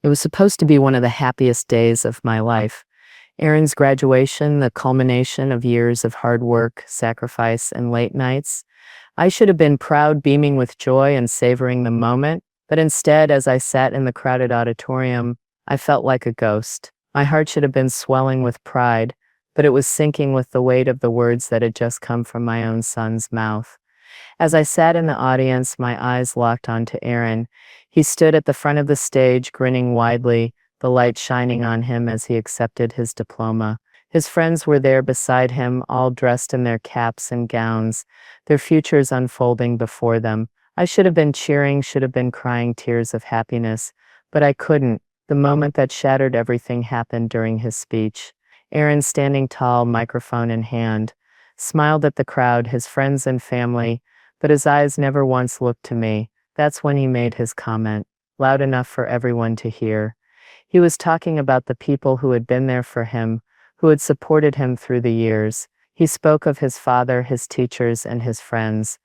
It was supposed to be one of the happiest days of my life. Aaron's graduation, the culmination of years of hard work, sacrifice, and late nights. I should have been proud, beaming with joy and savoring the moment, but instead, as I sat in the crowded auditorium, I felt like a ghost. My heart should have been swelling with pride, but it was sinking with the weight of the words that had just come from my own son's mouth. As I sat in the audience, my eyes locked onto Aaron. He stood at the front of the stage, grinning widely, the light shining on him as he accepted his diploma. His friends were there beside him, all dressed in their caps and gowns, their futures unfolding before them. I should have been cheering, should have been crying tears of happiness, but I couldn't. The moment that shattered everything happened during his speech. Aaron, standing tall, microphone in hand, smiled at the crowd, his friends and family, but his eyes never once looked to me. That's when he made his comment, loud enough for everyone to hear. He was talking about the people who had been there for him, who had supported him through the years. He spoke of his father, his teachers, and his friends.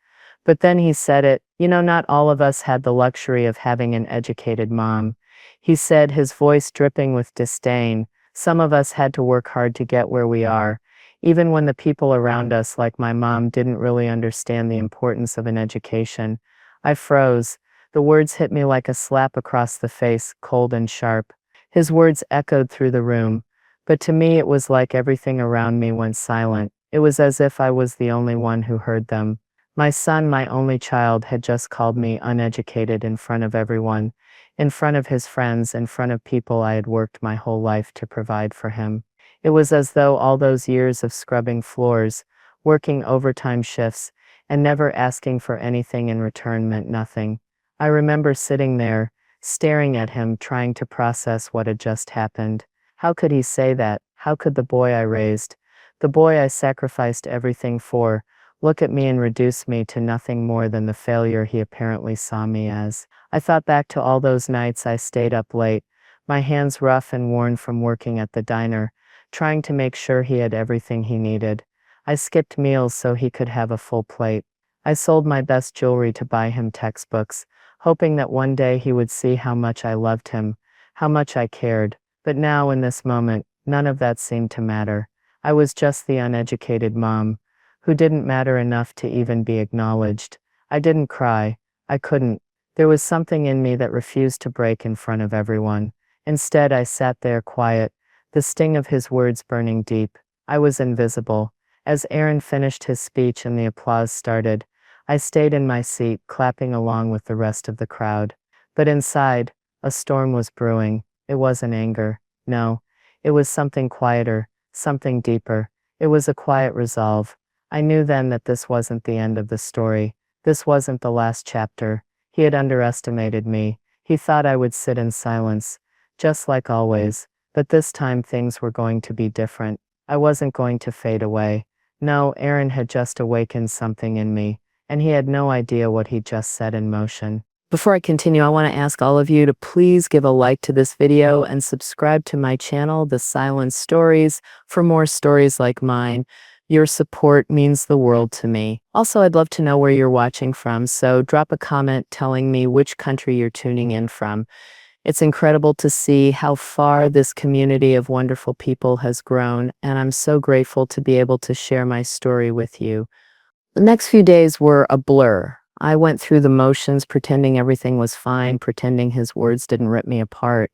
But then he said it, not all of us had the luxury of having an educated mom. He said, his voice dripping with disdain, some of us had to work hard to get where we are, even when the people around us, like my mom, didn't really understand the importance of an education. I froze. The words hit me like a slap across the face, cold and sharp. His words echoed through the room, but to me it was like everything around me went silent. It was as if I was the only one who heard them. My son, my only child, had just called me uneducated in front of everyone, in front of his friends, in front of people I had worked my whole life to provide for him. It was as though all those years of scrubbing floors, working overtime shifts, and never asking for anything in return meant nothing. I remember sitting there, staring at him, trying to process what had just happened. How could he say that? How could the boy I raised, the boy I sacrificed everything for, look at me and reduce me to nothing more than the failure he apparently saw me as? I thought back to all those nights I stayed up late, my hands rough and worn from working at the diner, trying to make sure he had everything he needed. I skipped meals so he could have a full plate. I sold my best jewelry to buy him textbooks, hoping that one day he would see how much I loved him, how much I cared. But now, in this moment, none of that seemed to matter. I was just the uneducated mom, who didn't matter enough to even be acknowledged. I didn't cry. I couldn't. There was something in me that refused to break in front of everyone. Instead, I sat there quiet, the sting of his words burning deep. I was invisible. As Aaron finished his speech and the applause started, I stayed in my seat, clapping along with the rest of the crowd. But inside, a storm was brewing. It wasn't anger. No, it was something quieter, something deeper. It was a quiet resolve. I knew then that this wasn't the end of the story. This wasn't the last chapter. He had underestimated me. He thought I would sit in silence, just like always. But this time things were going to be different. I wasn't going to fade away. No, Aaron had just awakened something in me, and he had no idea what he just set in motion. Before I continue, I want to ask all of you to please give a like to this video and subscribe to my channel, The Silent Stories, for more stories like mine. Your support means the world to me. Also, I'd love to know where you're watching from, so drop a comment telling me which country you're tuning in from. It's incredible to see how far this community of wonderful people has grown, and I'm so grateful to be able to share my story with you. The next few days were a blur. I went through the motions, pretending everything was fine, pretending his words didn't rip me apart.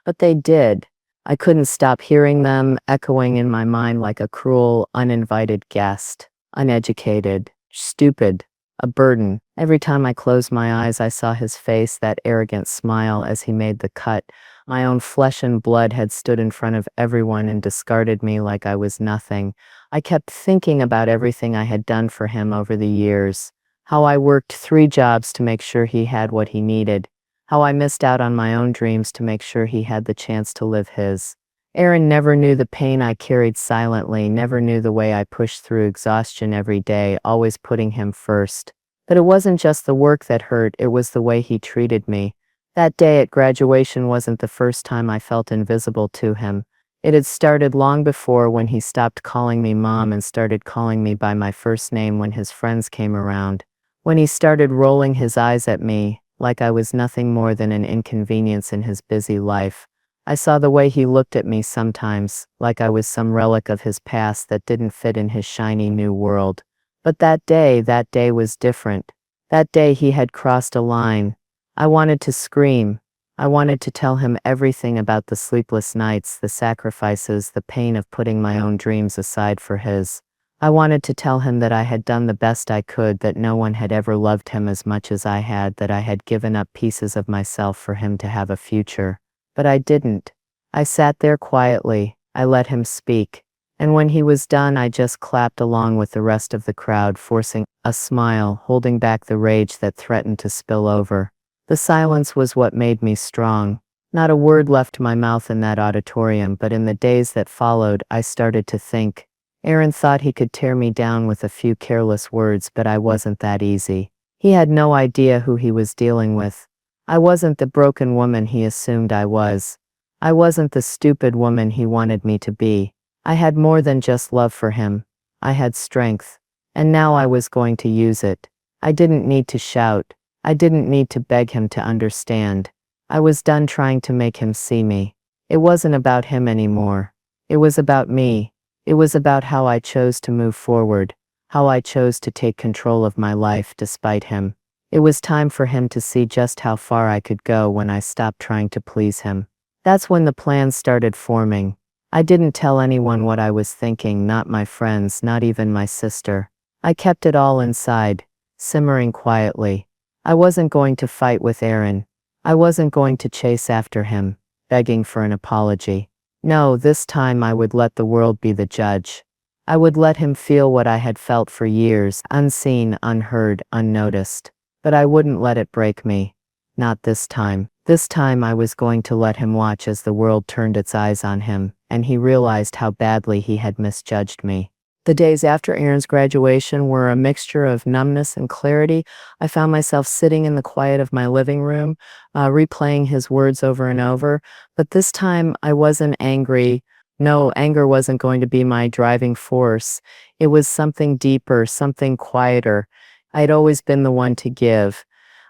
But they did. I couldn't stop hearing them, echoing in my mind like a cruel, uninvited guest. Uneducated, stupid, a burden. Every time I closed my eyes, I saw his face, that arrogant smile as he made the cut. My own flesh and blood had stood in front of everyone and discarded me like I was nothing. I kept thinking about everything I had done for him over the years. How I worked 3 jobs to make sure he had what he needed. How I missed out on my own dreams to make sure he had the chance to live his. Aaron never knew the pain I carried silently, never knew the way I pushed through exhaustion every day, always putting him first. But it wasn't just the work that hurt, it was the way he treated me. That day at graduation wasn't the first time I felt invisible to him. It had started long before, when he stopped calling me mom and started calling me by my first name when his friends came around. When he started rolling his eyes at me, like I was nothing more than an inconvenience in his busy life. I saw the way he looked at me sometimes, like I was some relic of his past that didn't fit in his shiny new world. But that day was different. That day he had crossed a line. I wanted to scream. I wanted to tell him everything about the sleepless nights, the sacrifices, the pain of putting my own dreams aside for his. I wanted to tell him that I had done the best I could, that no one had ever loved him as much as I had, that I had given up pieces of myself for him to have a future. But I didn't. I sat there quietly. I let him speak. And when he was done, I just clapped along with the rest of the crowd, forcing a smile, holding back the rage that threatened to spill over. The silence was what made me strong. Not a word left my mouth in that auditorium, but in the days that followed, I started to think. Aaron thought he could tear me down with a few careless words, but I wasn't that easy. He had no idea who he was dealing with. I wasn't the broken woman he assumed I was. I wasn't the stupid woman he wanted me to be. I had more than just love for him. I had strength. And now I was going to use it. I didn't need to shout. I didn't need to beg him to understand. I was done trying to make him see me. It wasn't about him anymore. It was about me. It was about how I chose to move forward, how I chose to take control of my life despite him. It was time for him to see just how far I could go when I stopped trying to please him. That's when the plans started forming. I didn't tell anyone what I was thinking, not my friends, not even my sister. I kept it all inside, simmering quietly. I wasn't going to fight with Aaron. I wasn't going to chase after him, begging for an apology. No, this time I would let the world be the judge. I would let him feel what I had felt for years, unseen, unheard, unnoticed. But I wouldn't let it break me. Not this time. This time I was going to let him watch as the world turned its eyes on him, and he realized how badly he had misjudged me. The days after Aaron's graduation were a mixture of numbness and clarity. I found myself sitting in the quiet of my living room, replaying his words over and over. But this time I wasn't angry. No, anger wasn't going to be my driving force. It was something deeper, something quieter. I had always been the one to give.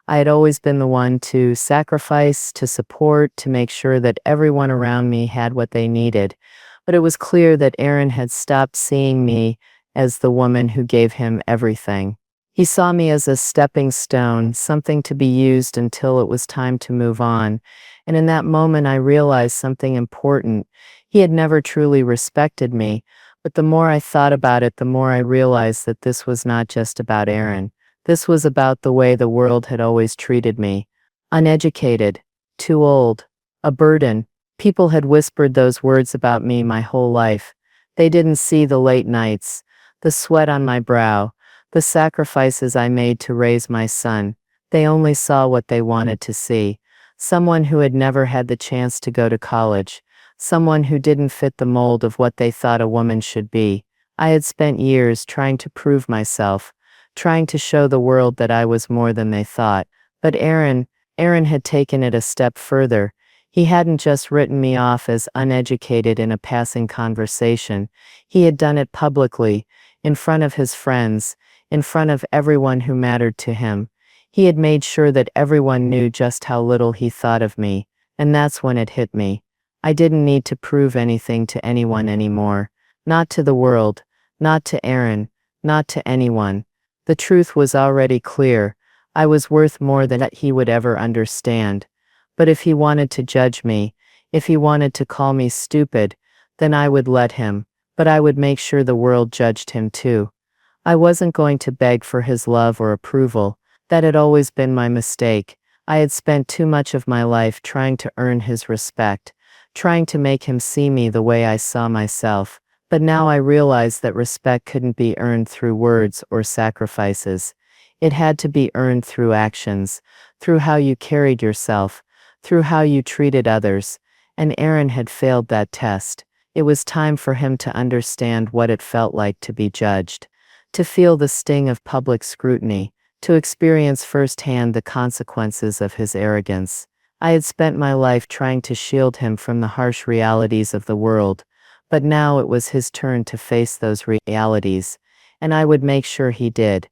I had always been the one to sacrifice, to support, to make sure that everyone around me had what they needed. But it was clear that Aaron had stopped seeing me as the woman who gave him everything. He saw me as a stepping stone, something to be used until it was time to move on. And in that moment, I realized something important. He had never truly respected me, but the more I thought about it, the more I realized that this was not just about Aaron. This was about the way the world had always treated me. Uneducated, too old, a burden. People had whispered those words about me my whole life. They didn't see the late nights, the sweat on my brow, the sacrifices I made to raise my son. They only saw what they wanted to see. Someone who had never had the chance to go to college. Someone who didn't fit the mold of what they thought a woman should be. I had spent years trying to prove myself, trying to show the world that I was more than they thought. But Aaron had taken it a step further. He hadn't just written me off as uneducated in a passing conversation. He had done it publicly, in front of his friends, in front of everyone who mattered to him. He had made sure that everyone knew just how little he thought of me, and that's when it hit me. I didn't need to prove anything to anyone anymore. Not to the world, not to Aaron, not to anyone. The truth was already clear. I was worth more than he would ever understand. But if he wanted to judge me, if he wanted to call me stupid, then I would let him, but I would make sure the world judged him too. I wasn't going to beg for his love or approval. That had always been my mistake. I had spent too much of my life trying to earn his respect, trying to make him see me the way I saw myself. But now I realized that respect couldn't be earned through words or sacrifices. It had to be earned through actions, through how you carried yourself, through how you treated others. And Aaron had failed that test. It was time for him to understand what it felt like to be judged, to feel the sting of public scrutiny, to experience firsthand the consequences of his arrogance. I had spent my life trying to shield him from the harsh realities of the world, but now it was his turn to face those realities, and I would make sure he did.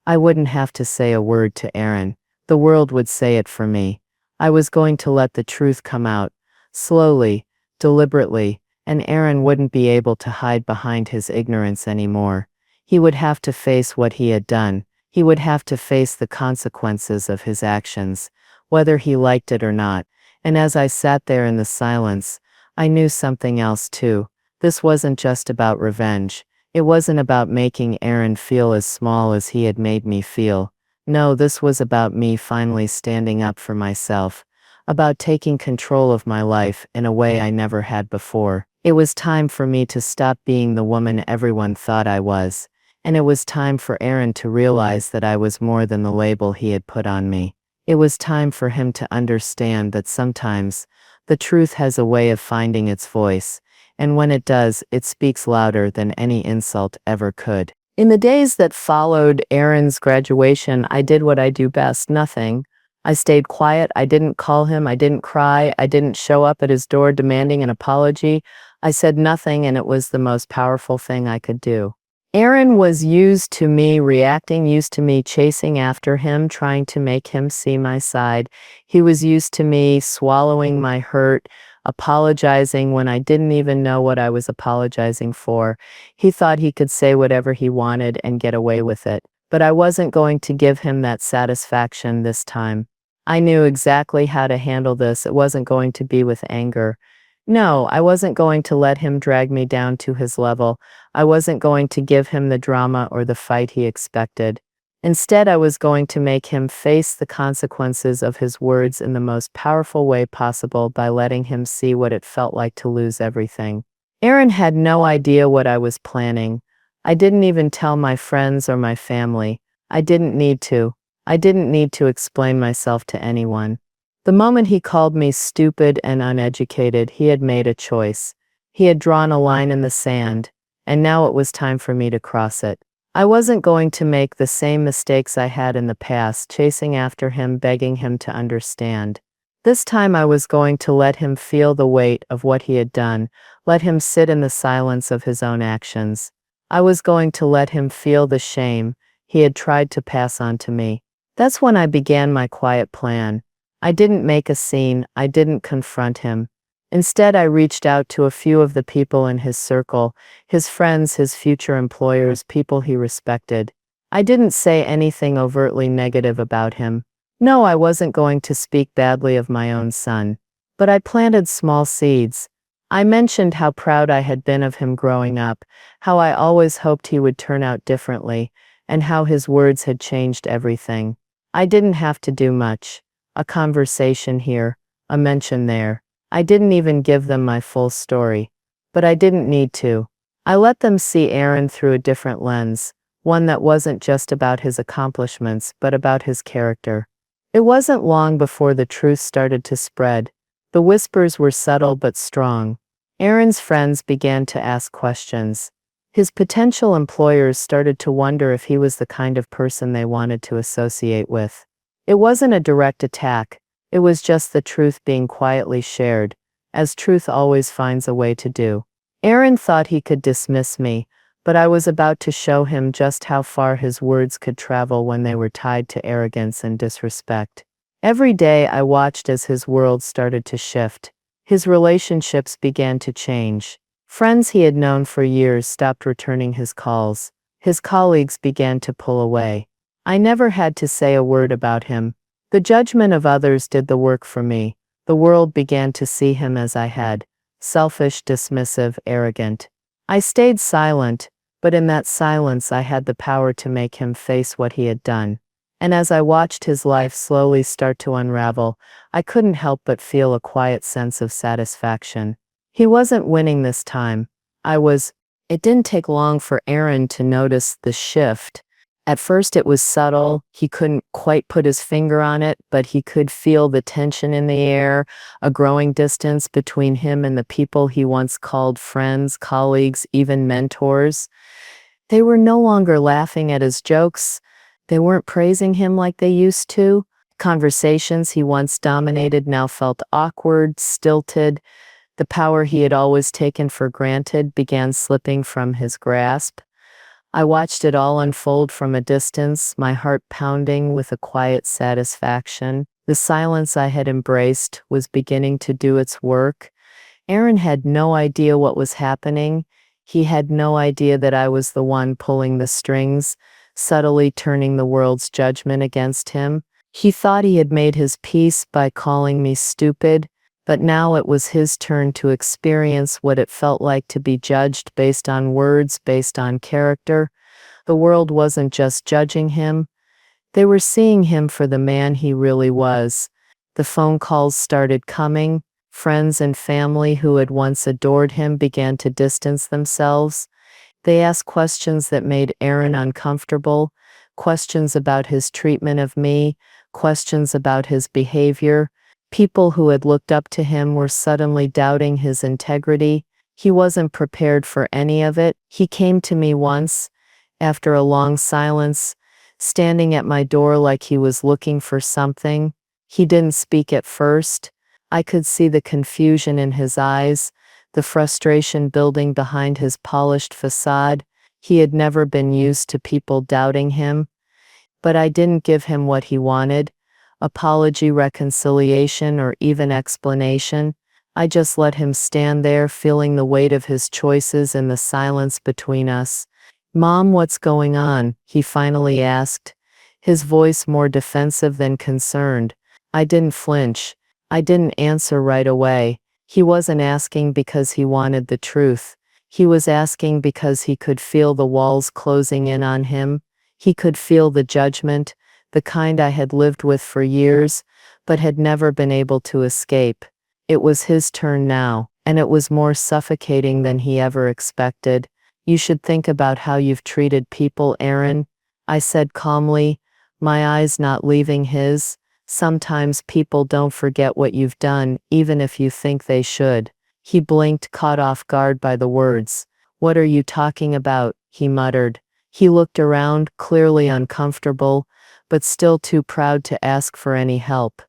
I wouldn't have to say a word to Aaron, The world would say it for me. I was going to let the truth come out, slowly, deliberately, and Aaron wouldn't be able to hide behind his ignorance anymore. He would have to face what he had done. He would have to face the consequences of his actions, whether he liked it or not. And as I sat there in the silence, I knew something else too. This wasn't just about revenge. It wasn't about making Aaron feel as small as he had made me feel. No, this was about me finally standing up for myself, about taking control of my life in a way I never had before. It was time for me to stop being the woman everyone thought I was, and it was time for Aaron to realize that I was more than the label he had put on me. It was time for him to understand that sometimes the truth has a way of finding its voice, and when it does, it speaks louder than any insult ever could. In the days that followed Aaron's graduation, I did what I do best, nothing. I stayed quiet, I didn't call him, I didn't cry, I didn't show up at his door demanding an apology. I said nothing, and it was the most powerful thing I could do. Aaron was used to me reacting, used to me chasing after him, trying to make him see my side. He was used to me swallowing my hurt, apologizing when I didn't even know what I was apologizing for. He thought he could say whatever he wanted and get away with it. But I wasn't going to give him that satisfaction this time. I knew exactly how to handle this. It wasn't going to be with anger. No, I wasn't going to let him drag me down to his level. I wasn't going to give him the drama or the fight he expected. Instead, I was going to make him face the consequences of his words in the most powerful way possible by letting him see what it felt like to lose everything. Aaron had no idea what I was planning. I didn't even tell my friends or my family. I didn't need to. I didn't need to explain myself to anyone. The moment he called me stupid and uneducated, he had made a choice. He had drawn a line in the sand, and now it was time for me to cross it. I wasn't going to make the same mistakes I had in the past, chasing after him, begging him to understand. This time I was going to let him feel the weight of what he had done, let him sit in the silence of his own actions. I was going to let him feel the shame he had tried to pass on to me. That's when I began my quiet plan. I didn't make a scene, I didn't confront him. Instead, I reached out to a few of the people in his circle, his friends, his future employers, people he respected. I didn't say anything overtly negative about him. No, I wasn't going to speak badly of my own son. But I planted small seeds. I mentioned how proud I had been of him growing up, how I always hoped he would turn out differently, and how his words had changed everything. I didn't have to do much. A conversation here, a mention there. I didn't even give them my full story. But I didn't need to. I let them see Aaron through a different lens, one that wasn't just about his accomplishments, but about his character. It wasn't long before the truth started to spread. The whispers were subtle but strong. Aaron's friends began to ask questions. His potential employers started to wonder if he was the kind of person they wanted to associate with. It wasn't a direct attack. It was just the truth being quietly shared, as truth always finds a way to do. Aaron thought he could dismiss me, but I was about to show him just how far his words could travel when they were tied to arrogance and disrespect. Every day I watched as his world started to shift. His relationships began to change. Friends he had known for years stopped returning his calls. His colleagues began to pull away. I never had to say a word about him. The judgment of others did the work for me. The world began to see him as I had. Selfish, dismissive, arrogant. I stayed silent, but in that silence I had the power to make him face what he had done. And as I watched his life slowly start to unravel, I couldn't help but feel a quiet sense of satisfaction. He wasn't winning this time. I was. It didn't take long for Aaron to notice the shift. At first it was subtle. He couldn't quite put his finger on it, but he could feel the tension in the air, a growing distance between him and the people he once called friends, colleagues, even mentors. They were no longer laughing at his jokes. They weren't praising him like they used to. Conversations he once dominated now felt awkward, stilted. The power he had always taken for granted began slipping from his grasp. I watched it all unfold from a distance, my heart pounding with a quiet satisfaction. The silence I had embraced was beginning to do its work. Aaron had no idea what was happening. He had no idea that I was the one pulling the strings, subtly turning the world's judgment against him. He thought he had made his peace by calling me stupid, but now it was his turn to experience what it felt like to be judged based on words, based on character. The world wasn't just judging him, they were seeing him for the man he really was. The phone calls started coming. Friends and family who had once adored him began to distance themselves. They asked questions that made Aaron uncomfortable, questions about his treatment of me, questions about his behavior. People who had looked up to him were suddenly doubting his integrity. He wasn't prepared for any of it. He came to me once, after a long silence, standing at my door like he was looking for something. He didn't speak at first. I could see the confusion in his eyes, the frustration building behind his polished facade. He had never been used to people doubting him. But I didn't give him what he wanted, apology, reconciliation, or even explanation. I just let him stand there, feeling the weight of his choices in the silence between us. "Mom, what's going on?" he finally asked, his voice more defensive than concerned. I didn't flinch. I didn't answer right away. He wasn't asking because he wanted the truth. He was asking because he could feel the walls closing in on him. He could feel the judgment, the kind I had lived with for years, but had never been able to escape. It was his turn now, and it was more suffocating than he ever expected. "You should think about how you've treated people, Aaron," I said calmly, my eyes not leaving his. "Sometimes people don't forget what you've done, even if you think they should." He blinked, caught off guard by the words. "What are you talking about?" he muttered. He looked around, clearly uncomfortable, but still too proud to ask for any help.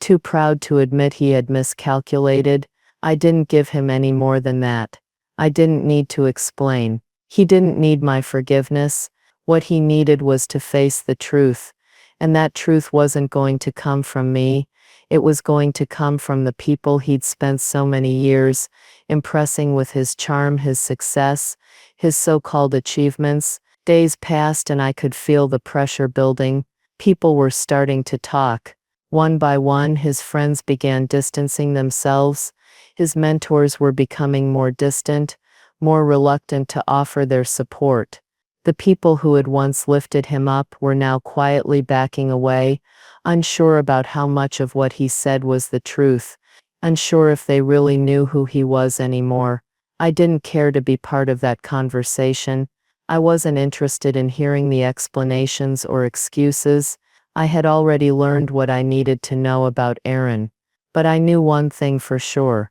Too proud to admit he had miscalculated. I didn't give him any more than that. I didn't need to explain. He didn't need my forgiveness. What he needed was to face the truth. And that truth wasn't going to come from me. It was going to come from the people he'd spent so many years impressing with his charm, his success, his so-called achievements. Days passed and I could feel the pressure building. People were starting to talk. One by one, his friends began distancing themselves. His mentors were becoming more distant, more reluctant to offer their support. The people who had once lifted him up were now quietly backing away, unsure about how much of what he said was the truth, unsure if they really knew who he was anymore. I didn't care to be part of that conversation. I wasn't interested in hearing the explanations or excuses. I had already learned what I needed to know about Aaron. But I knew one thing for sure.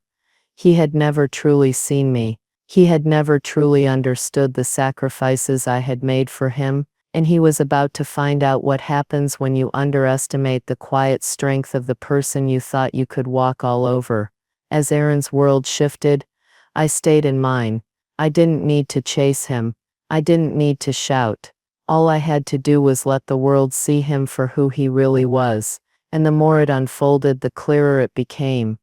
He had never truly seen me. He had never truly understood the sacrifices I had made for him, and he was about to find out what happens when you underestimate the quiet strength of the person you thought you could walk all over. As Aaron's world shifted, I stayed in mine. I didn't need to chase him. I didn't need to shout. All I had to do was let the world see him for who he really was, and the more it unfolded, the clearer it became.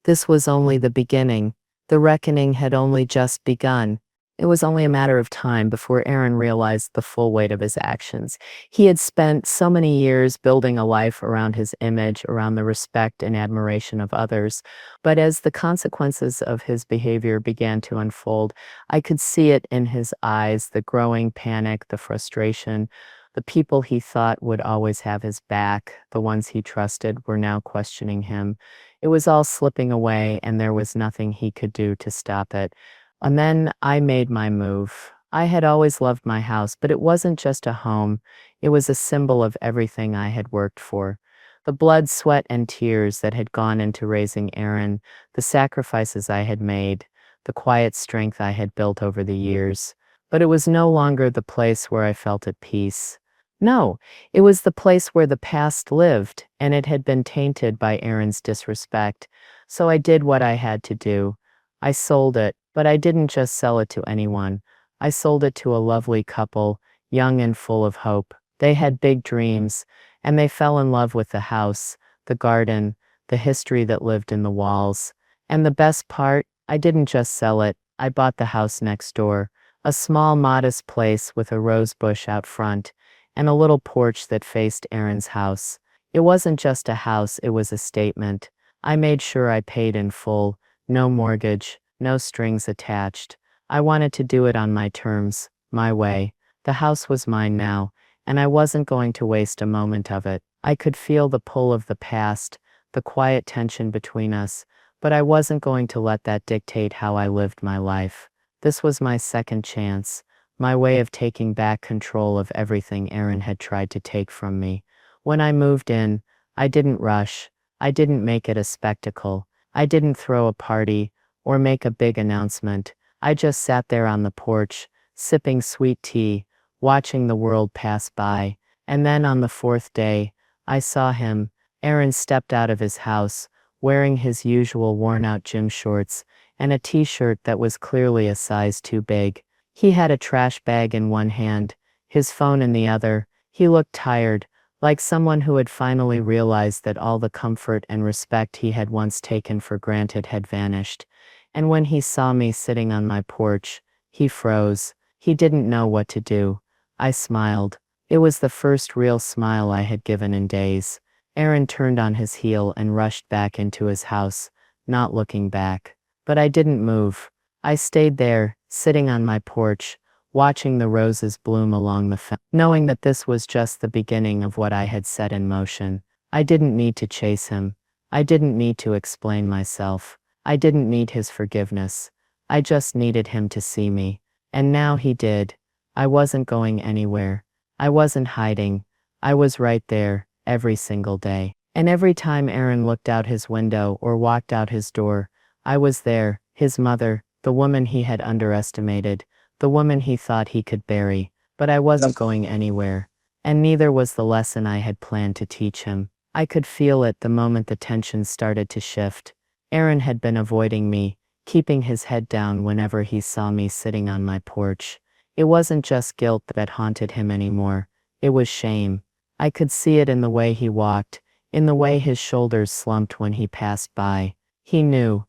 This was only the beginning. The reckoning had only just begun. It was only a matter of time before Aaron realized the full weight of his actions. He had spent so many years building a life around his image, around the respect and admiration of others. But as the consequences of his behavior began to unfold, I could see it in his eyes, the growing panic, the frustration. The people he thought would always have his back, the ones he trusted, were now questioning him. It was all slipping away, and there was nothing he could do to stop it. And then I made my move. I had always loved my house, but it wasn't just a home. It was a symbol of everything I had worked for. The blood, sweat, and tears that had gone into raising Aaron, the sacrifices I had made, the quiet strength I had built over the years. But it was no longer the place where I felt at peace. No, it was the place where the past lived, and it had been tainted by Aaron's disrespect. So I did what I had to do. I sold it, but I didn't just sell it to anyone. I sold it to a lovely couple, young and full of hope. They had big dreams, and they fell in love with the house, the garden, the history that lived in the walls. And the best part, I didn't just sell it, I bought the house next door, a small modest place with a rose bush out front, and a little porch that faced Aaron's house. It wasn't just a house, it was a statement. I made sure I paid in full, no mortgage, no strings attached. I wanted to do it on my terms, my way. The house was mine now, and I wasn't going to waste a moment of it. I could feel the pull of the past, the quiet tension between us, but I wasn't going to let that dictate how I lived my life. This was my second chance, my way of taking back control of everything Aaron had tried to take from me. When I moved in, I didn't rush. I didn't make it a spectacle. I didn't throw a party or make a big announcement. I just sat there on the porch, sipping sweet tea, watching the world pass by. And then on the fourth day, I saw him. Aaron stepped out of his house, wearing his usual worn-out gym shorts and a t-shirt that was clearly a size too big. He had a trash bag in one hand, his phone in the other. He looked tired, like someone who had finally realized that all the comfort and respect he had once taken for granted had vanished. And when he saw me sitting on my porch, he froze. He didn't know what to do. I smiled. It was the first real smile I had given in days. Aaron turned on his heel and rushed back into his house, not looking back. But I didn't move. I stayed there, sitting on my porch, watching the roses bloom along the fence, knowing that this was just the beginning of what I had set in motion. I didn't need to chase him. I didn't need to explain myself. I didn't need his forgiveness. I just needed him to see me. And now he did. I wasn't going anywhere. I wasn't hiding. I was right there, every single day. And every time Aaron looked out his window or walked out his door, I was there, his mother, the woman he had underestimated, the woman he thought he could bury. But I wasn't going anywhere. And neither was the lesson I had planned to teach him. I could feel it the moment the tension started to shift. Aaron had been avoiding me, keeping his head down whenever he saw me sitting on my porch. It wasn't just guilt that haunted him anymore. It was shame. I could see it in the way he walked, in the way his shoulders slumped when he passed by. He knew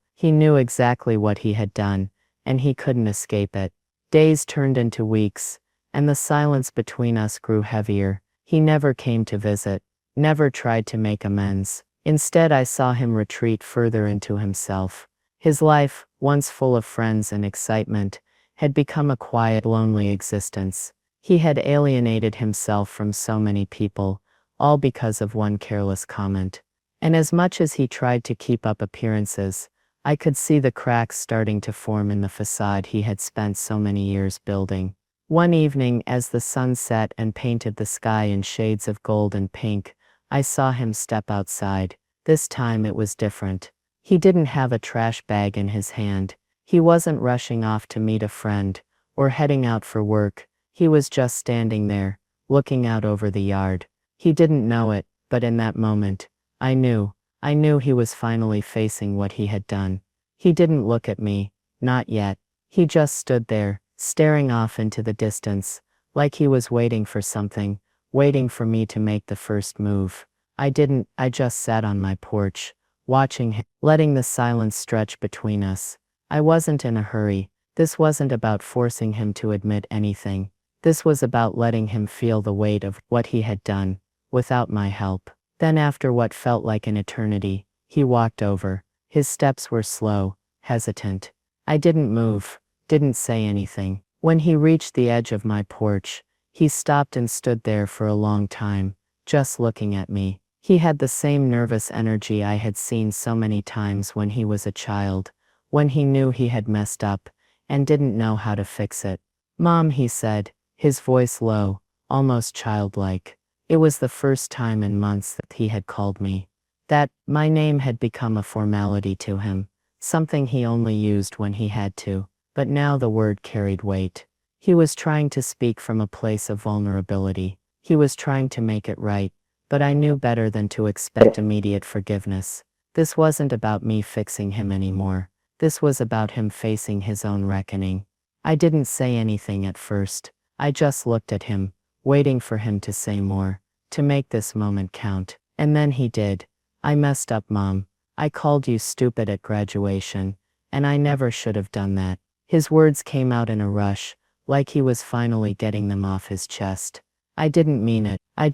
exactly what he had done, and he couldn't escape it. Days turned into weeks, and the silence between us grew heavier. He never came to visit, never tried to make amends. Instead, I saw him retreat further into himself. His life, once full of friends and excitement, had become a quiet, lonely existence. He had alienated himself from so many people, all because of one careless comment. And as much as he tried to keep up appearances, I could see the cracks starting to form in the facade he had spent so many years building. One evening, as the sun set and painted the sky in shades of gold and pink, I saw him step outside. This time it was different. He didn't have a trash bag in his hand. He wasn't rushing off to meet a friend, or heading out for work. He was just standing there, looking out over the yard. He didn't know it, but in that moment, I knew he was finally facing what he had done. He didn't look at me, not yet. He just stood there, staring off into the distance, like he was waiting for something, waiting for me to make the first move. I just sat on my porch, watching him, letting the silence stretch between us. I wasn't in a hurry. This wasn't about forcing him to admit anything. This was about letting him feel the weight of what he had done, without my help. Then after what felt like an eternity, he walked over. His steps were slow, hesitant. I didn't move, didn't say anything. When he reached the edge of my porch, he stopped and stood there for a long time, just looking at me. He had the same nervous energy I had seen so many times when he was a child, when he knew he had messed up, and didn't know how to fix it. "Mom," he said, his voice low, almost childlike. It was the first time in months that he had called me. That my name had become a formality to him, something he only used when he had to, but now the word carried weight. He was trying to speak from a place of vulnerability. He was trying to make it right, but I knew better than to expect immediate forgiveness. This wasn't about me fixing him anymore. This was about him facing his own reckoning. I didn't say anything at first. I just looked at him, waiting for him to say more, to make this moment count. And then he did. I messed up, Mom. I called you stupid at graduation, and I never should have done that. His words came out in a rush, like he was finally getting them off his chest. I didn't mean it. I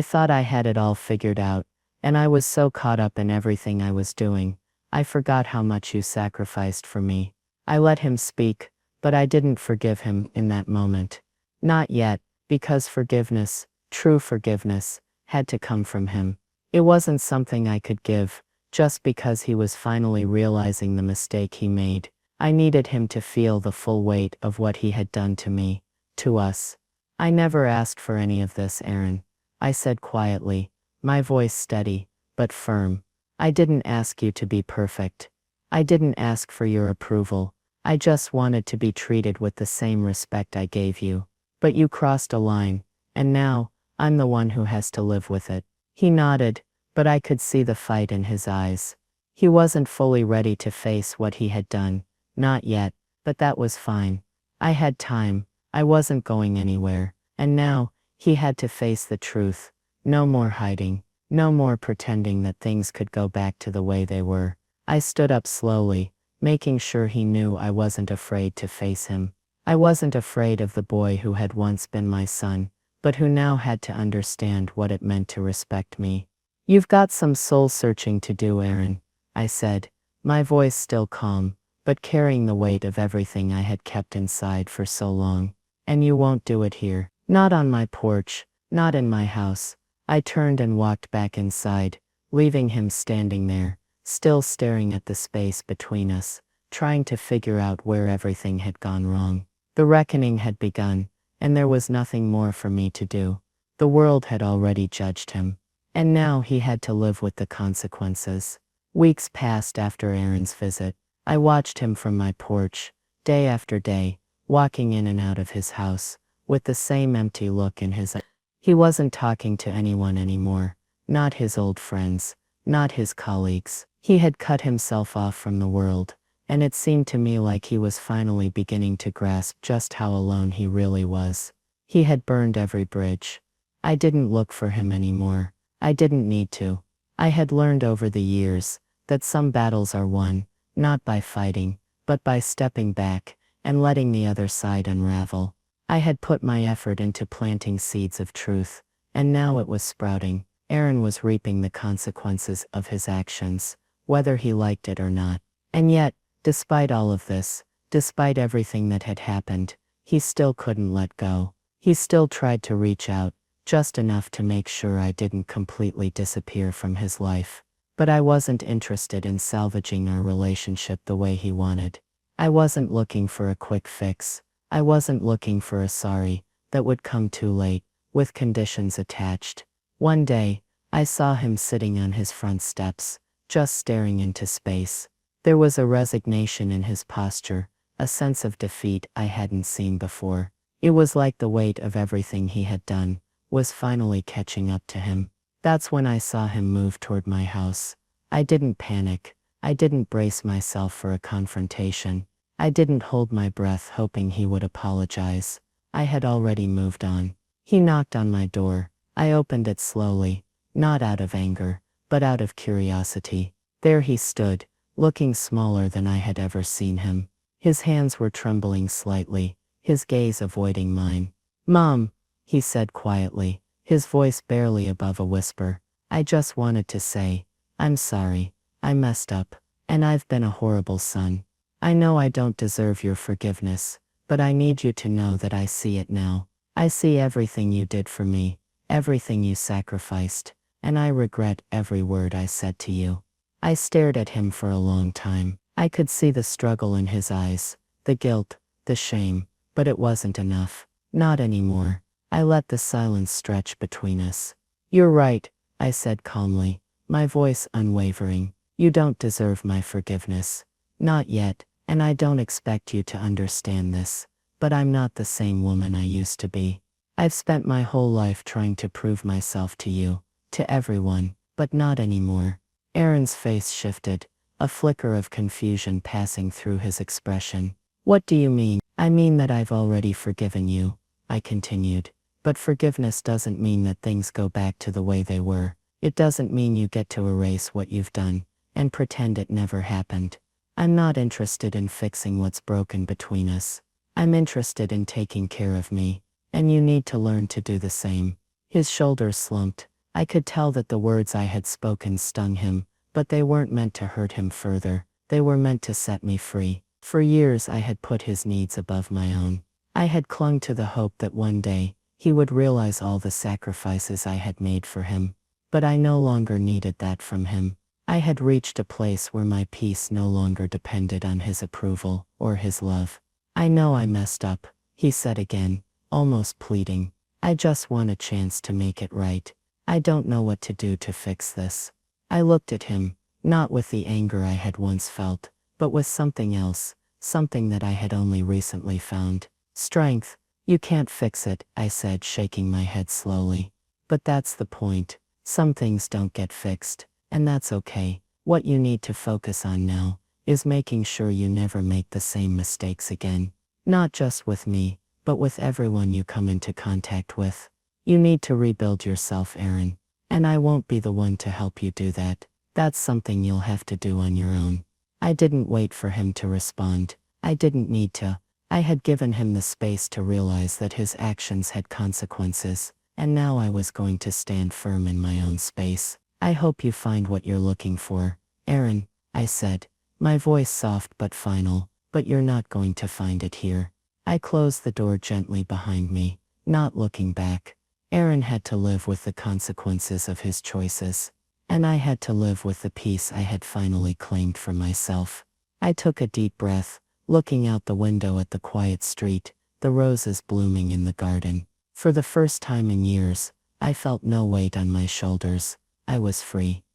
thought I had it all figured out, and I was so caught up in everything I was doing. I forgot how much you sacrificed for me. I let him speak, but I didn't forgive him in that moment. Not yet, because forgiveness, true forgiveness, had to come from him. It wasn't something I could give, just because he was finally realizing the mistake he made. I needed him to feel the full weight of what he had done to me, to us. I never asked for any of this, Aaron, I said quietly, my voice steady, but firm. I didn't ask you to be perfect. I didn't ask for your approval. I just wanted to be treated with the same respect I gave you. But you crossed a line, and now, I'm the one who has to live with it. He nodded, but I could see the fight in his eyes. He wasn't fully ready to face what he had done. Not yet, but that was fine. I had time. I wasn't going anywhere. And now, he had to face the truth. No more hiding. No more pretending that things could go back to the way they were. I stood up slowly, making sure he knew I wasn't afraid to face him. I wasn't afraid of the boy who had once been my son, but who now had to understand what it meant to respect me. You've got some soul-searching to do, Aaron, I said, my voice still calm, but carrying the weight of everything I had kept inside for so long. And you won't do it here. Not on my porch, not in my house. I turned and walked back inside, leaving him standing there, still staring at the space between us, trying to figure out where everything had gone wrong. The reckoning had begun, and there was nothing more for me to do. The world had already judged him, and now he had to live with the consequences. Weeks passed after Aaron's visit. I watched him from my porch, day after day, walking in and out of his house, with the same empty look in his eyes. He wasn't talking to anyone anymore, not his old friends, not his colleagues. He had cut himself off from the world, and it seemed to me like he was finally beginning to grasp just how alone he really was. He had burned every bridge. I didn't look for him anymore. I didn't need to. I had learned over the years that some battles are won, not by fighting, but by stepping back and letting the other side unravel. I had put my effort into planting seeds of truth, and now it was sprouting. Aaron was reaping the consequences of his actions, whether he liked it or not. And yet, despite all of this, despite everything that had happened, he still couldn't let go. He still tried to reach out, just enough to make sure I didn't completely disappear from his life. But I wasn't interested in salvaging our relationship the way he wanted. I wasn't looking for a quick fix. I wasn't looking for a sorry that would come too late, with conditions attached. One day, I saw him sitting on his front steps, just staring into space. There was a resignation in his posture, a sense of defeat I hadn't seen before. It was like the weight of everything he had done was finally catching up to him. That's when I saw him move toward my house. I didn't panic. I didn't brace myself for a confrontation. I didn't hold my breath hoping he would apologize. I had already moved on. He knocked on my door. I opened it slowly, not out of anger, but out of curiosity. There he stood, looking smaller than I had ever seen him. His hands were trembling slightly, his gaze avoiding mine. "Mom," he said quietly, his voice barely above a whisper. "I just wanted to say, I'm sorry. I messed up, and I've been a horrible son. I know I don't deserve your forgiveness, but I need you to know that I see it now. I see everything you did for me, everything you sacrificed, and I regret every word I said to you." I stared at him for a long time. I could see the struggle in his eyes, the guilt, the shame, but it wasn't enough. Not anymore. I let the silence stretch between us. "You're right," I said calmly, my voice unwavering. "You don't deserve my forgiveness. Not yet, and I don't expect you to understand this, but I'm not the same woman I used to be. I've spent my whole life trying to prove myself to you, to everyone, but not anymore." Aaron's face shifted, a flicker of confusion passing through his expression. What do you mean? I mean that I've already forgiven you, I continued. But forgiveness doesn't mean that things go back to the way they were. It doesn't mean you get to erase what you've done and pretend it never happened. I'm not interested in fixing what's broken between us. I'm interested in taking care of me, and you need to learn to do the same. His shoulders slumped. I could tell that the words I had spoken stung him, but they weren't meant to hurt him further. They were meant to set me free. For years I had put his needs above my own. I had clung to the hope that one day, he would realize all the sacrifices I had made for him. But I no longer needed that from him. I had reached a place where my peace no longer depended on his approval or his love. I know I messed up, he said again, almost pleading. I just want a chance to make it right. I don't know what to do to fix this. I looked at him, not with the anger I had once felt, but with something else, something that I had only recently found. Strength. You can't fix it, I said, shaking my head slowly. But that's the point. Some things don't get fixed, and that's okay. What you need to focus on now is making sure you never make the same mistakes again. Not just with me, but with everyone you come into contact with. You need to rebuild yourself, Aaron. And I won't be the one to help you do that. That's something you'll have to do on your own. I didn't wait for him to respond. I didn't need to. I had given him the space to realize that his actions had consequences, and now I was going to stand firm in my own space. I hope you find what you're looking for, Aaron, I said, my voice soft but final, but you're not going to find it here. I closed the door gently behind me, not looking back. Aaron had to live with the consequences of his choices, and I had to live with the peace I had finally claimed for myself. I took a deep breath, looking out the window at the quiet street, the roses blooming in the garden. For the first time in years, I felt no weight on my shoulders. I was free.